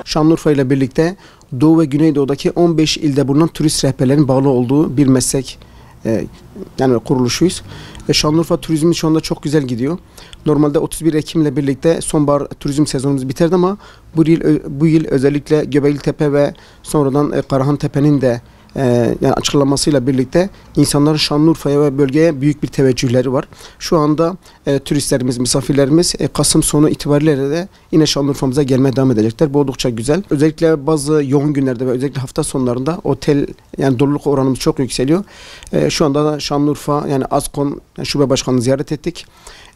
Şanlıurfa ile birlikte Doğu ve Güneydoğu'daki 15 ilde bulunan turist rehberlerin bağlı olduğu bir meslek yani kuruluşuyuz. Şanlıurfa turizmi şu anda çok güzel gidiyor. Normalde 31 Ekim ile birlikte sonbahar turizm sezonumuz biterdi ama bu yıl özellikle Göbeklitepe ve sonradan Karahantepe'nin de yani açıklamasıyla birlikte insanların Şanlıurfa'ya ve bölgeye büyük bir teveccühleri var. Şu anda turistlerimiz, misafirlerimiz Kasım sonu itibariyle de yine Şanlıurfa'mıza gelmeye devam edecekler. Bu oldukça güzel. Özellikle bazı yoğun günlerde ve özellikle hafta sonlarında otel yani doluluk oranımız çok yükseliyor. Şu anda da Şanlıurfa yani Azkon Şube Başkanı'nı ziyaret ettik.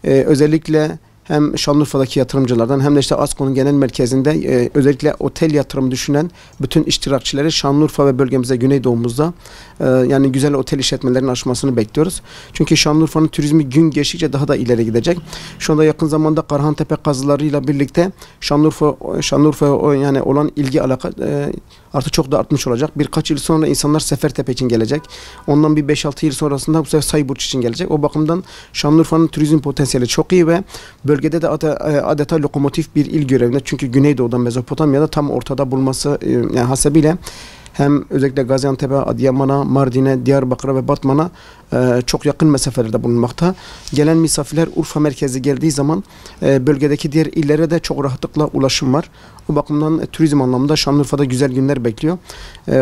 Özellikle hem Şanlıurfa'daki yatırımcılardan hem de işte Azkon'un genel merkezinde özellikle otel yatırımı düşünen bütün iştirakçileri Şanlıurfa ve bölgemizde Güneydoğumuzda yani güzel otel işletmelerinin açmasını bekliyoruz. Çünkü Şanlıurfa'nın turizmi gün geçtikçe daha da ileri gidecek. Şu anda yakın zamanda Karahantepe kazılarıyla birlikte Şanlıurfa yani olan ilgi alaka artık çok da artmış olacak. Birkaç yıl sonra insanlar Sefertepe için gelecek. Ondan bir 5-6 yıl sonrasında bu sefer Sayburç için gelecek. O bakımdan Şanlıurfa'nın turizm potansiyeli çok iyi ve bölgede de adeta lokomotif bir il görevinde. Çünkü Güneydoğu'da Mezopotamya'da tam ortada bulması yani hasebiyle hem özellikle Gaziantep'e, Adıyaman'a, Mardin'e, Diyarbakır'a ve Batman'a çok yakın mesafelerde bulunmakta. Gelen misafirler Urfa merkezi geldiği zaman bölgedeki diğer illere de çok rahatlıkla ulaşım var. O bakımdan turizm anlamında Şanlıurfa'da güzel günler bekliyor.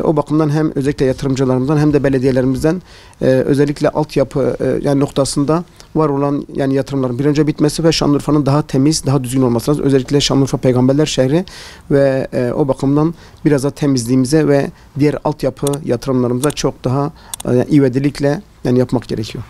O bakımdan hem özellikle yatırımcılarımızdan hem de belediyelerimizden özellikle altyapı yani noktasında var olan yani yatırımların bir önce bitmesi ve Şanlıurfa'nın daha temiz, daha düzgün olması lazım. Özellikle Şanlıurfa Peygamberler şehri ve o bakımdan biraz da temizliğimize ve diğer altyapı yatırımlarımıza çok daha ivedilikle yani yapmak gerekiyor.